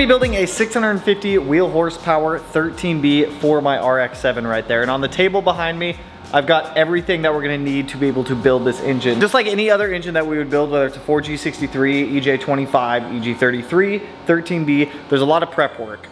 be building a 650 wheel horsepower 13B for my RX7 right there. And on the table behind me, I've got everything that we're gonna need to be able to build this engine. Just like any other engine that we would build, whether it's a 4G63, EJ25, EG33, 13B, there's a lot of prep work.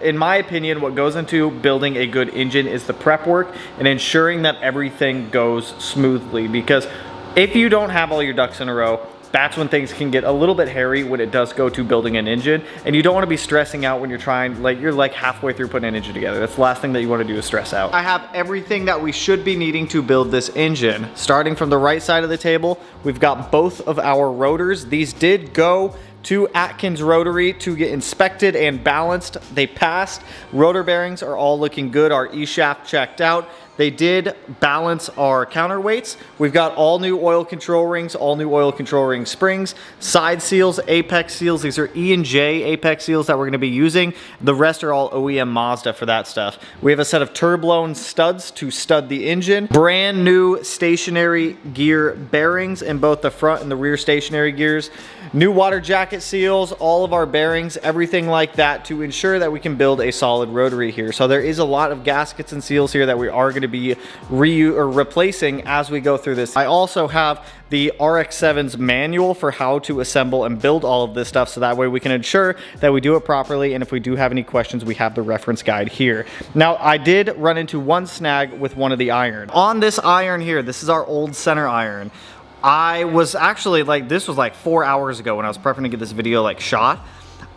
In my opinion, what goes into building a good engine is the prep work and ensuring that everything goes smoothly. Because if you don't have all your ducks in a row, that's when things can get a little bit hairy when it does go to building an engine, and you don't want to be stressing out when you're trying, like you're like halfway through putting an engine together. That's the last thing that you want to do is stress out. I have everything that we should be needing to build this engine. Starting from the right side of the table, we've got both of our rotors. These did go to Atkins Rotary to get inspected and balanced. They passed. Rotor bearings are all looking good. Our E-shaft checked out. They did balance our counterweights. We've got all new oil control rings, all new oil control ring springs, side seals, apex seals. These are E&J apex seals that we're gonna be using. The rest are all OEM Mazda for that stuff. We have a set of turblown studs to stud the engine. Brand new stationary gear bearings in both the front and the rear stationary gears. New water jacket seals, all of our bearings, everything like that to ensure that we can build a solid rotary here. So there is a lot of gaskets and seals here that we are gonna be replacing as we go through this. I also have the RX7's manual for how to assemble and build all of this stuff, so that way we can ensure that we do it properly, and if we do have any questions, we have the reference guide here. Now, I did run into one snag with one of the iron. On this iron here, this is our old center iron. I was actually like, this was like 4 hours ago when I was prepping to get this video like shot.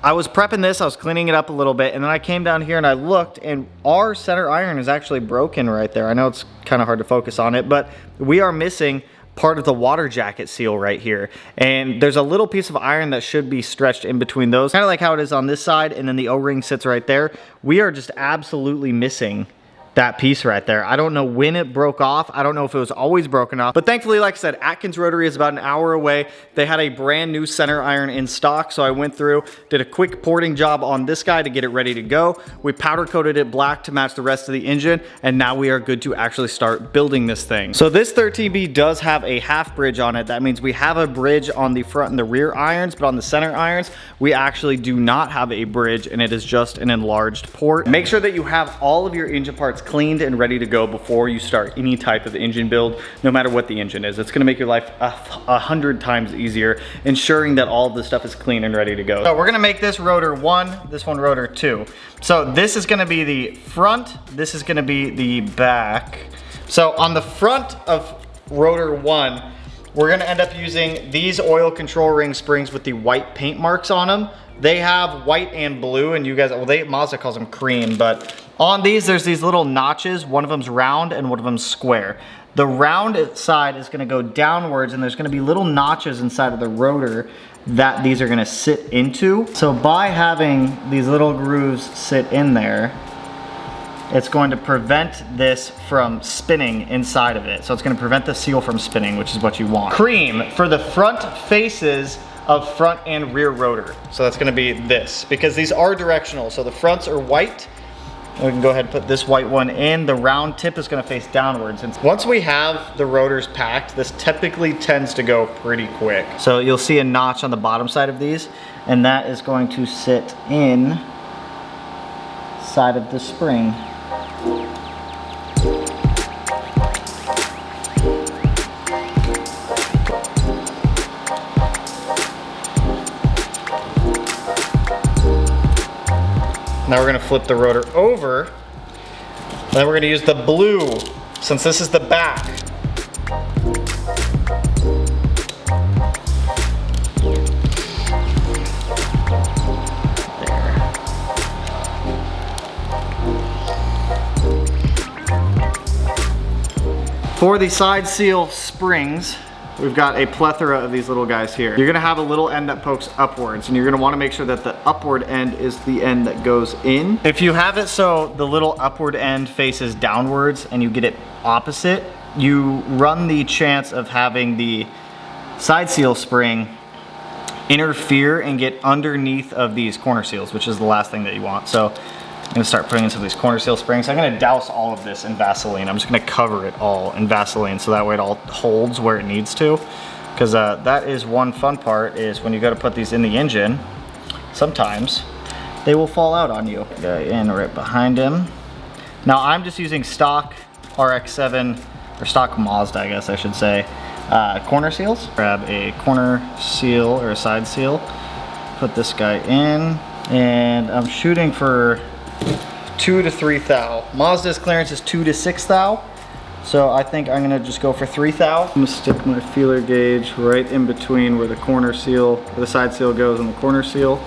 I was prepping this, I was cleaning it up a little bit, and then I came down here and I looked, and our center iron is actually broken right there. I know it's kind of hard to focus on it, but we are missing part of the water jacket seal right here. And there's a little piece of iron that should be stretched in between those, kind of like how it is on this side, and then the O-ring sits right there. We are just absolutely missing that piece right there. I don't know when it broke off. I don't know if it was always broken off, but thankfully, like I said, Atkins Rotary is about an hour away. They had a brand new center iron in stock, so I went through, did a quick porting job on this guy to get it ready to go. We powder coated it black to match the rest of the engine, and now we are good to actually start building this thing. So this 13B does have a half bridge on it. That means we have a bridge on the front and the rear irons, but on the center irons, we actually do not have a bridge, and it is just an enlarged port. Make sure that you have all of your engine parts cleaned and ready to go before you start any type of engine build, no matter what the engine is. It's gonna make your life 100 times easier, ensuring that all of the stuff is clean and ready to go. So we're gonna make this rotor 1, this one rotor 2. So this is gonna be the front, this is gonna be the back. So on the front of rotor 1, we're gonna end up using these oil control ring springs with the white paint marks on them. They have white and blue, and you guys, well, Mazda calls them cream, but on these, there's these little notches. One of them's round and one of them's square. The round side is gonna go downwards, and there's gonna be little notches inside of the rotor that these are gonna sit into. So by having these little grooves sit in there, it's going to prevent this from spinning inside of it. So it's gonna prevent the seal from spinning, which is what you want. Cream for the front faces of front and rear rotor. So that's gonna be this, because these are directional. So the fronts are white. We can go ahead and put this white one in. The round tip is gonna face downwards. And once we have the rotors packed, this typically tends to go pretty quick. So you'll see a notch on the bottom side of these, and that is going to sit in side of the spring. Now we're gonna flip the rotor over, and then we're gonna use the blue, since this is the back. For the side seal springs, we've got a plethora of these little guys here. You're gonna have a little end that pokes upwards, and you're gonna wanna make sure that the upward end is the end that goes in. If you have it so the little upward end faces downwards and you get it opposite, you run the chance of having the side seal spring interfere and get underneath of these corner seals, which is the last thing that you want. So I'm gonna start putting in some of these corner seal springs. I'm gonna douse all of this in Vaseline. I'm just gonna cover it all in Vaseline so that way it all holds where it needs to. Because that is one fun part, is when you gotta put these in the engine, sometimes they will fall out on you. Guy in right behind him. Now I'm just using stock RX7, or stock Mazda, I guess I should say, corner seals. Grab a corner seal or a side seal, put this guy in, and I'm shooting for 2 to 3 thou. Mazda's clearance is 2 to 6 thou, so I think I'm gonna just go for 3 thou. I'm gonna stick my feeler gauge right in between where the corner seal, or the side seal goes and the corner seal.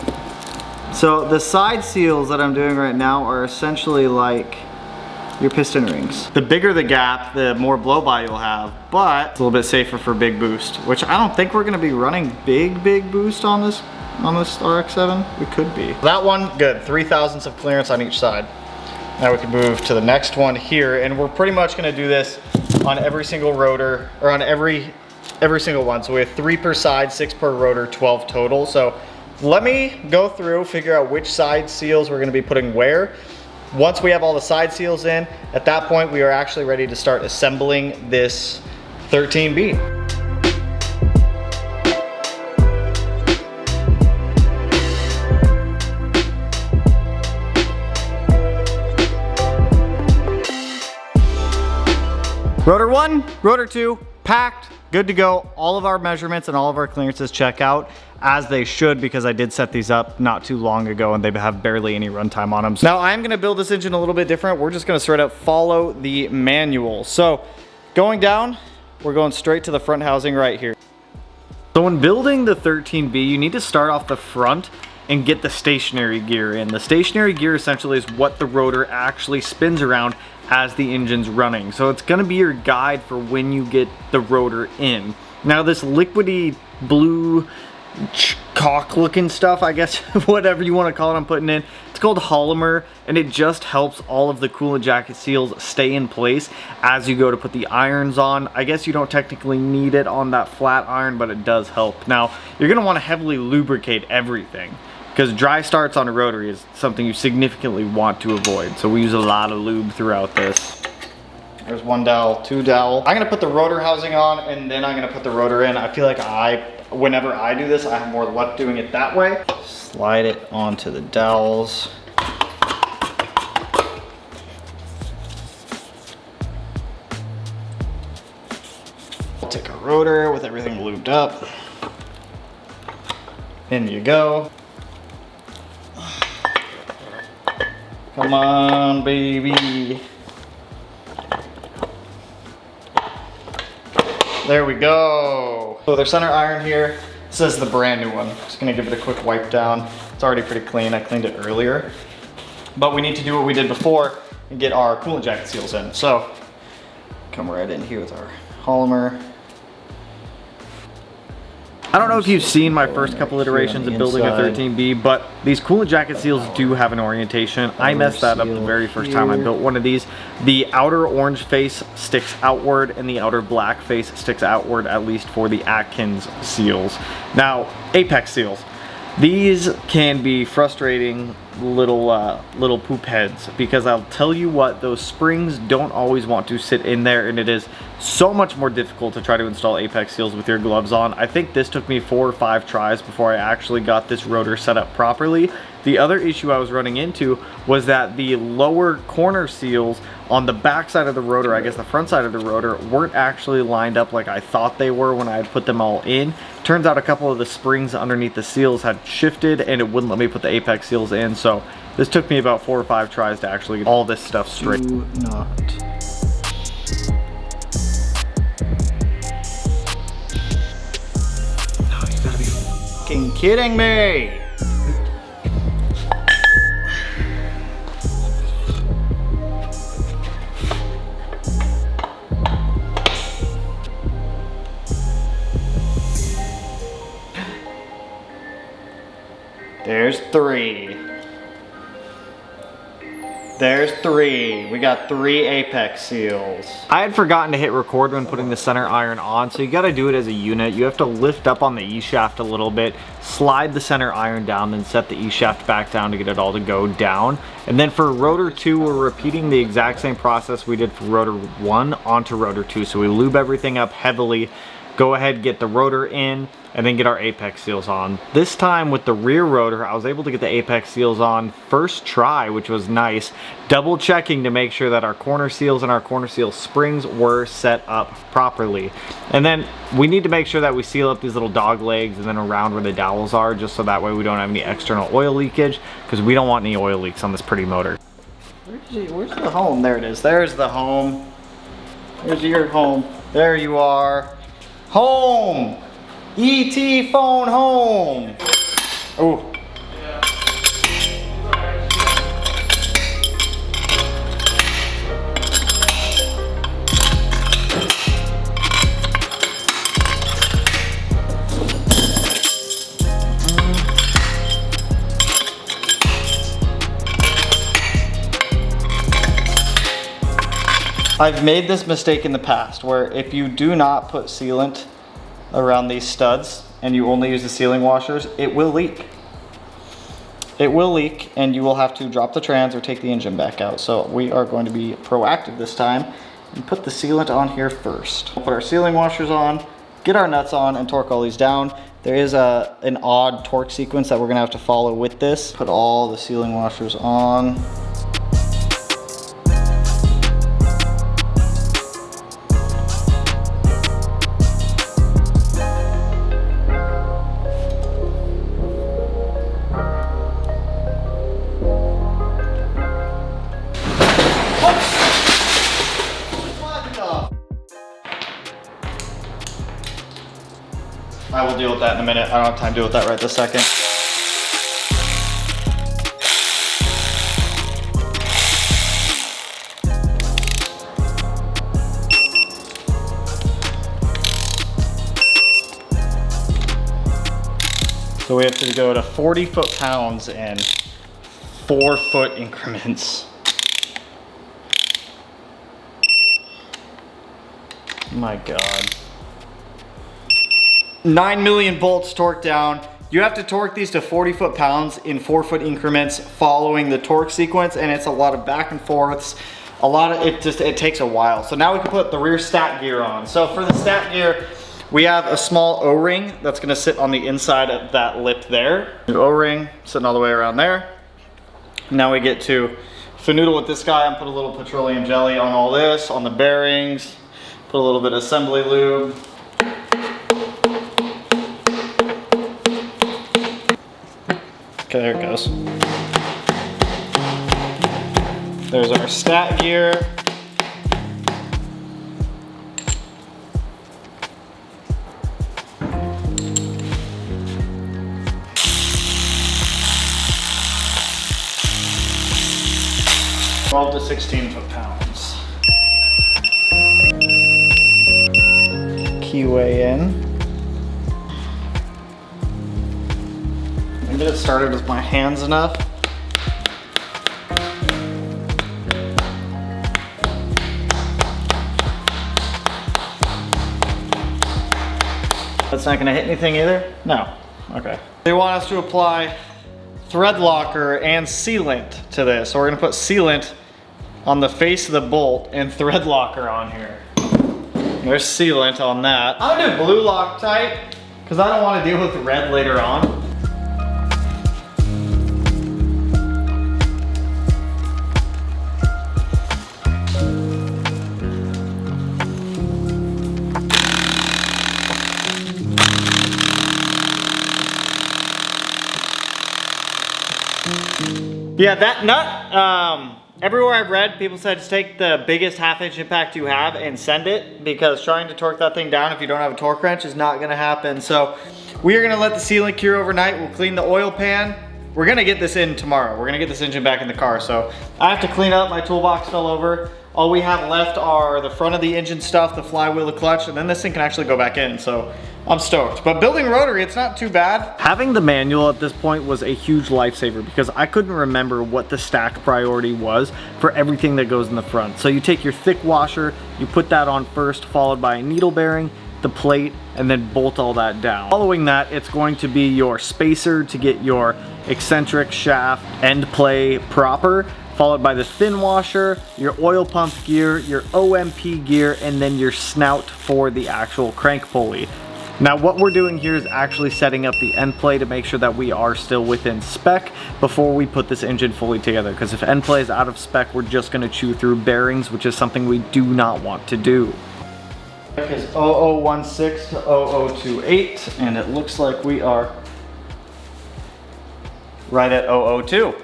So the side seals that I'm doing right now are essentially like your piston rings. The bigger the gap, the more blow by you'll have, but it's a little bit safer for big boost, which I don't think we're gonna be running big boost on this RX7. We could be. That one, good, 3 thousandths of clearance on each side. Now we can move to the next one here, and we're pretty much gonna do this on every single rotor, or on every single one. So we have 3 per side, 6 per rotor, 12 total. So let me go through, figure out which side seals we're gonna be putting where. Once we have all the side seals in, at that point we are actually ready to start assembling this 13B. Rotor 1, rotor 2, packed, good to go. All of our measurements and all of our clearances check out as they should, because I did set these up not too long ago and they have barely any runtime on them. Now I'm gonna build this engine a little bit different. We're just gonna straight up follow the manual. So going down, we're going straight to the front housing right here. So when building the 13B, you need to start off the front and get the stationary gear in. The stationary gear essentially is what the rotor actually spins around as the engine's running. So it's gonna be your guide for when you get the rotor in. Now this liquidy blue caulk looking stuff, I guess, whatever you want to call it, I'm putting in, it's called Polymer, and it just helps all of the coolant jacket seals stay in place as you go to put the irons on. I guess you don't technically need it on that flat iron, but it does help. Now you're going to want to heavily lubricate everything, because dry starts on a rotary is something you significantly want to avoid. So we use a lot of lube throughout this. There's 1 dowel, 2 dowel. I'm gonna put the rotor housing on, and then I'm gonna put the rotor in. I feel like whenever I do this, I have more luck doing it that way. Slide it onto the dowels. I'll take a rotor with everything lubed up. In you go. Come on, baby. There we go. So their center iron here, this is the brand new one. Just gonna give it a quick wipe down. It's already pretty clean, I cleaned it earlier. But we need to do what we did before and get our coolant jacket seals in. So, come right in here with our Polymer. I don't know if you've seen my first couple iterations of building a 13B, but these coolant jacket seals do have an orientation. I messed that up the very first time I built one of these. The outer orange face sticks outward and the outer black face sticks outward, at least for the Atkins seals. Now, Apex seals. These can be frustrating little poop heads, because I'll tell you what, those springs don't always want to sit in there, and it is so much more difficult to try to install Apex seals with your gloves on. I think this took me 4 or 5 tries before I actually got this rotor set up properly. The other issue I was running into was that the lower corner seals on the back side of the rotor, I guess the front side of the rotor, weren't actually lined up like I thought they were when I had put them all in. Turns out a couple of the springs underneath the seals had shifted and it wouldn't let me put the Apex seals in. So this took me about 4 or 5 tries to actually get all this stuff straight. Do not. No, you gotta be fucking kidding me. There's 3. There's 3. We got 3 Apex seals. I had forgotten to hit record when putting the center iron on, so you gotta do it as a unit. You have to lift up on the E-shaft a little bit, slide the center iron down, then set the E-shaft back down to get it all to go down. And then for rotor 2, we're repeating the exact same process we did for rotor 1 onto rotor 2. So we lube everything up heavily, go ahead, get the rotor in, and then get our apex seals on. This time with the rear rotor, I was able to get the apex seals on first try, which was nice. Double checking to make sure that our corner seals and our corner seal springs were set up properly. And then we need to make sure that we seal up these little dog legs and then around where the dowels are, just so that way we don't have any external oil leakage, because we don't want any oil leaks on this pretty motor. Where's the home? There it is. There's the home. There's your home. There you are. Home! ET phone home! Oh. I've made this mistake in the past where if you do not put sealant around these studs and you only use the sealing washers, it will leak. It will leak and you will have to drop the trans or take the engine back out. So we are going to be proactive this time and put the sealant on here first. We'll put our sealing washers on, get our nuts on, and torque all these down. There is an odd torque sequence that we're gonna have to follow with this. Put all the sealing washers on. I will deal with that in a minute. I don't have time to deal with that right this second. So we have to go to 40 foot-pounds in 4 foot increments. My God. 9 million volts torque down. You have to torque these to 40 foot-pounds in 4 foot increments following the torque sequence, and it's a lot of back and forths. It takes a while. So now we can put the rear stat gear on. So for the stat gear, we have a small O-ring that's gonna sit on the inside of that lip there. The O-ring sitting all the way around there. Now we get to fanoodle with this guy and put a little petroleum jelly on all this, on the bearings, put a little bit of assembly lube. Okay, there it goes. There's our stat gear. (12 to 16 foot-pounds). Keyway in. Get it started with my hands enough. That's not gonna hit anything either? No, okay. They want us to apply thread locker and sealant to this. So we're gonna put sealant on the face of the bolt and thread locker on here. There's sealant on that. I'm gonna do blue Loctite because I don't want to deal with red later on. Yeah, that nut, everywhere I've read, people said just take the biggest 1/2 inch impact you have and send it, because trying to torque that thing down if you don't have a torque wrench is not gonna happen. So we are gonna let the sealant cure overnight. We'll clean the oil pan. We're gonna get this in tomorrow. We're gonna get this engine back in the car. So I have to clean up, my toolbox fell over. All we have left are the front of the engine stuff, the flywheel, the clutch, and then this thing can actually go back in. So I'm stoked. But building Rotary, it's not too bad. Having the manual at this point was a huge lifesaver because I couldn't remember what the stack priority was for everything that goes in the front. So you take your thick washer, you put that on first, followed by a needle bearing, the plate, and then bolt all that down. Following that, it's going to be your spacer to get your eccentric shaft end play proper. followed by the thin washer, your oil pump gear, your OMP gear, and then your snout for the actual crank pulley. Now what we're doing here is actually setting up the end play to make sure that we are still within spec before we put this engine fully together, because if end play is out of spec, we're just going to chew through bearings, which is something we do not want to do. Spec is 0016 to 0028, and it looks like we are right at 002.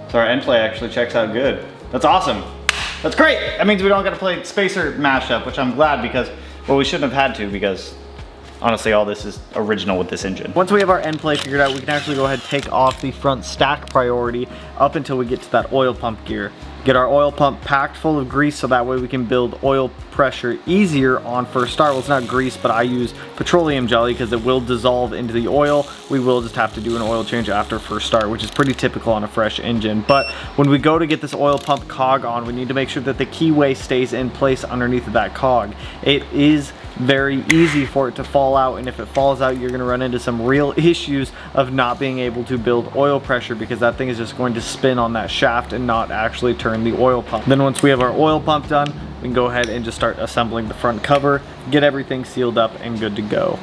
So our end play actually checks out good. That's awesome. That's great. That means we don't got to play spacer mashup, which I'm glad, because, well, we shouldn't have had to, because honestly, all this is original with this engine. Once we have our end play figured out, we can actually go ahead and take off the front stack priority up until we get to that oil pump gear. Get our oil pump packed full of grease so that way we can build oil pressure easier on first start. Well, it's not grease, but I use petroleum jelly because it will dissolve into the oil. We will just have to do an oil change after first start, which is pretty typical on a fresh engine. But when we go to get this oil pump cog on, we need to make sure that the keyway stays in place underneath of that cog. It is very easy for it to fall out, and if it falls out, you're going to run into some real issues of not being able to build oil pressure, because that thing is just going to spin on that shaft and not actually turn the oil pump. Then once we have our oil pump done, we can go ahead and just start assembling the front cover, get everything sealed up and good to go.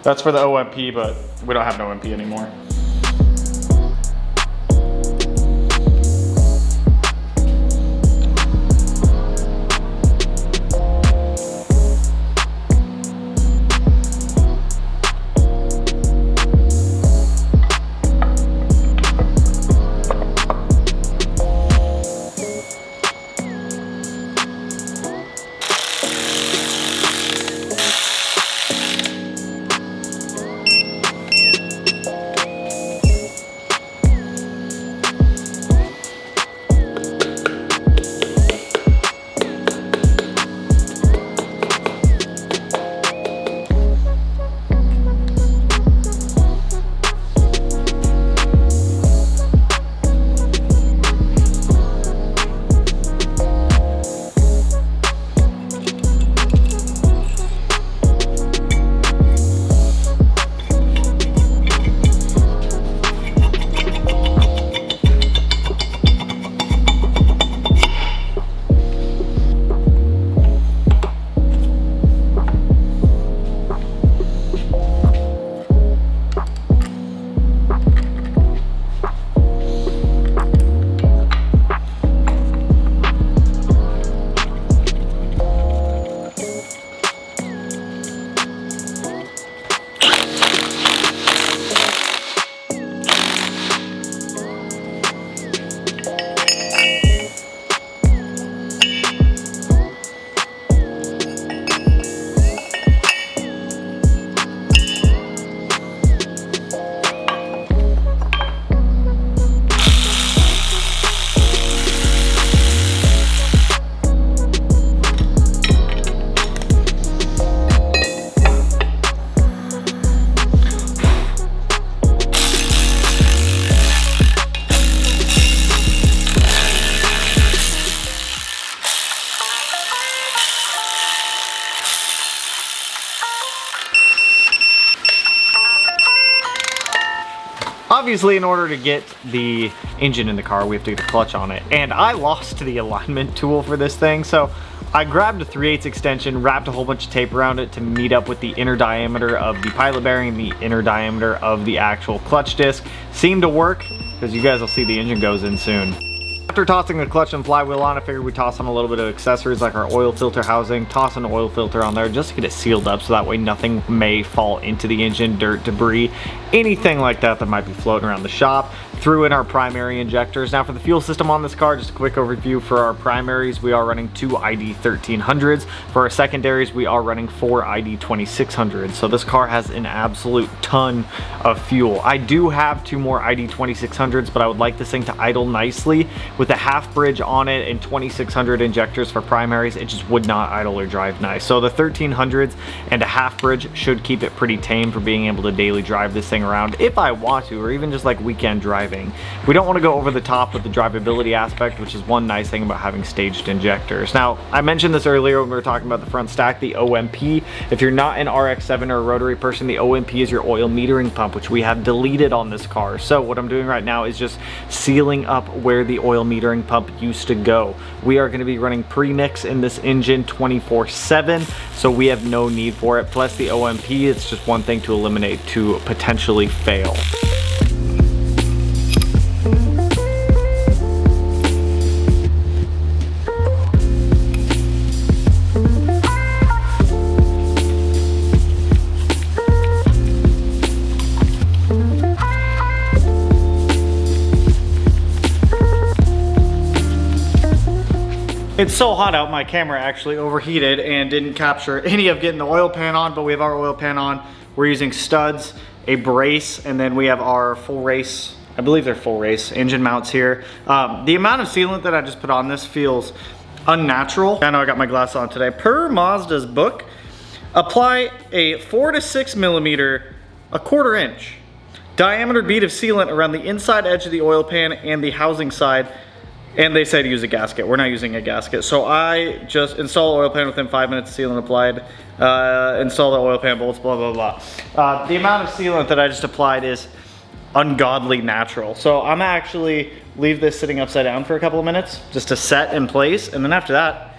That's for the OMP, but we don't have an OMP anymore. Obviously, in order to get the engine in the car, we have to get a clutch on it. And I lost the alignment tool for this thing, so I grabbed a 3/8 extension, wrapped a whole bunch of tape around it to meet up with the inner diameter of the pilot bearing and the inner diameter of the actual clutch disc. Seemed to work, because you guys will see the engine goes in soon. After tossing the clutch and flywheel on, I figured we'd toss on a little bit of accessories like our oil filter housing, toss an oil filter on there just to get it sealed up so that way nothing may fall into the engine, dirt, debris, anything like that that might be floating around the shop. Threw in our primary injectors. Now for the fuel system on this car, just a quick overview. For our primaries, we are running 2 ID 1300s. For our secondaries, we are running 4 ID 2600s. So this car has an absolute ton of fuel. I do have 2 more ID 2600s, but I would like this thing to idle nicely. With a half bridge on it and 2600 injectors for primaries, it just would not idle or drive nice. So the 1300s and a half bridge should keep it pretty tame for being able to daily drive this thing around if I want to, or even just like weekend driving driving. We don't want to go over the top with the drivability aspect, which is one nice thing about having staged injectors. Now, I mentioned this earlier when we were talking about the front stack, the OMP. If you're not an RX7 or a rotary person, the OMP is your oil metering pump, which we have deleted on this car. So what I'm doing right now is just sealing up where the oil metering pump used to go. We are going to be running premix in this engine 24/7, so we have no need for it. Plus the OMP, it's just one thing to eliminate to potentially fail. It's so hot out, my camera actually overheated and didn't capture any of getting the oil pan on, but we have our oil pan on. We're using studs, a brace, and then we have our full race, I believe they're full race, engine mounts here. The amount of sealant that I just put on this feels unnatural. I know I got my glasses on today. Per Mazda's book, apply a 4 to 6 millimeter, a 1/4 inch diameter bead of sealant around the inside edge of the oil pan and the housing side. And they said use a gasket. We're not using a gasket. So I just install the oil pan within 5 minutes, sealant applied, install the oil pan bolts, blah, blah, blah. The amount of sealant that I just applied is ungodly natural. So I'm actually leave this sitting upside down for a couple of minutes just to set in place. And then after that,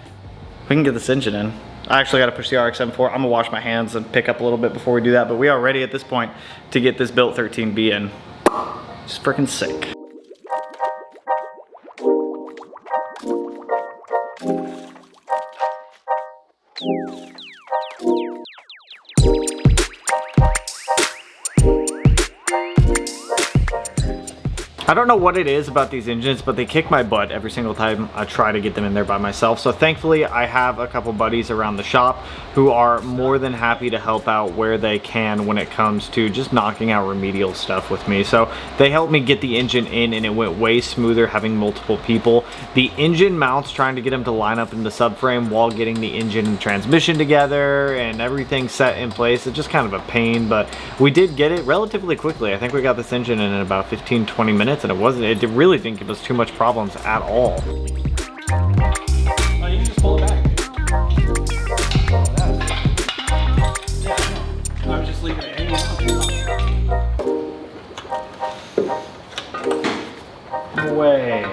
we can get this engine in. I actually got to push the RX7 forward. I'm gonna wash my hands and pick up a little bit before we do that. But we are ready at this point to get this built 13B in. Just freaking sick. I don't know what it is about these engines, but they kick my butt every single time I try to get them in there by myself. So thankfully I have a couple buddies around the shop who are more than happy to help out where they can when it comes to just knocking out remedial stuff with me. So they helped me get the engine in and it went way smoother having multiple people. The engine mounts, trying to get them to line up in the subframe while getting the engine and transmission together and everything set in place, it's just kind of a pain, but we did get it relatively quickly. I think we got this engine in about 15-20 minutes. And it really didn't give us too much problems at all. Oh, you can just pull it back. Yeah, I know. I was just leaving it hanging out. No way.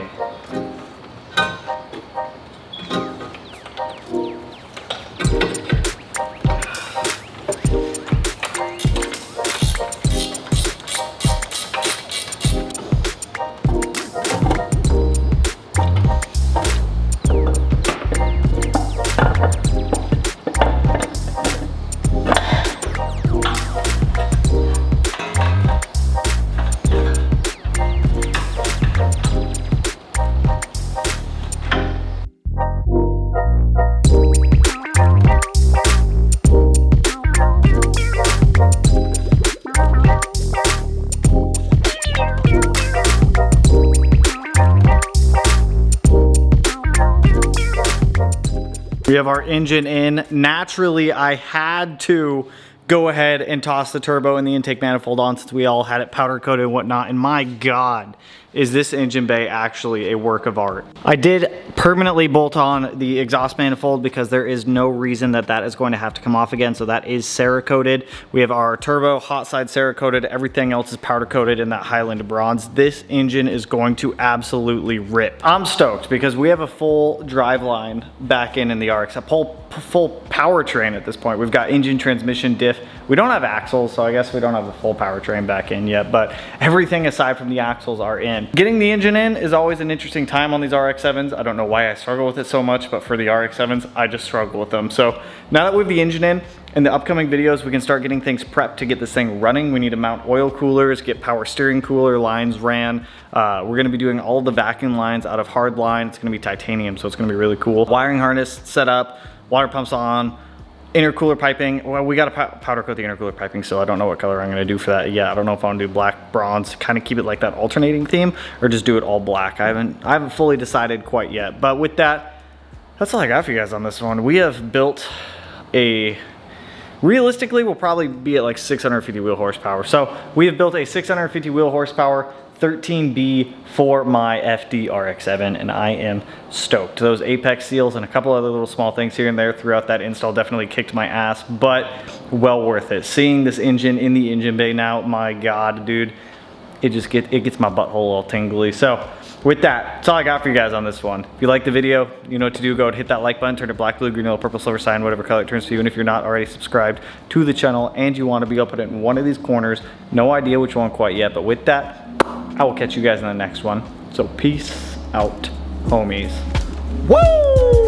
We have our engine in. Naturally, I had to go ahead and toss the turbo and the intake manifold on since we all had it powder coated and whatnot. And my God, is this engine bay actually a work of art. I did permanently bolt on the exhaust manifold because there is no reason that that is going to have to come off again. So that is Cerakoted. We have our turbo hot side Cerakoted. Everything else is powder coated in that Highland bronze. This engine is going to absolutely rip. I'm stoked because we have a full drive line back in the RX, a full powertrain at this point. We've got engine, transmission, diff. We don't have axles, so I guess we don't have the full powertrain back in yet, but everything aside from the axles are in. Getting the engine in is always an interesting time on these RX-7s. I don't know why I struggle with it so much, but for the RX-7s, I just struggle with them. So now that we have the engine in the upcoming videos, we can start getting things prepped to get this thing running. We need to mount oil coolers, get power steering cooler lines ran. We're gonna be doing all the vacuum lines out of hard line. It's gonna be titanium, so it's gonna be really cool. Wiring harness set up, water pumps on, intercooler piping. Well, we got to powder coat the intercooler piping, so I don't know what color I'm going to do for that yet. I don't know if I want to do black, bronze, kind of keep it like that alternating theme, or just do it all black. I haven't fully decided quite yet. But with that, that's all I got for you guys on this one. We have built a, realistically, we'll probably be at like 650 wheel horsepower. So we have built a 650 wheel horsepower, 13B for my FD RX7, and I am stoked. Those apex seals and a couple other little small things here and there throughout that install definitely kicked my ass, but well worth it. Seeing this engine in the engine bay now, my God, dude, it gets my butthole all tingly. So with that, that's all I got for you guys on this one. If you like the video, you know what to do. Go ahead and hit that like button, turn it black, blue, green, yellow, purple, silver sign, whatever color it turns for you. And if you're not already subscribed to the channel and you want to be, I'll put it in one of these corners. No idea which one quite yet, but with that, I will catch you guys in the next one. So peace out, homies. Woo!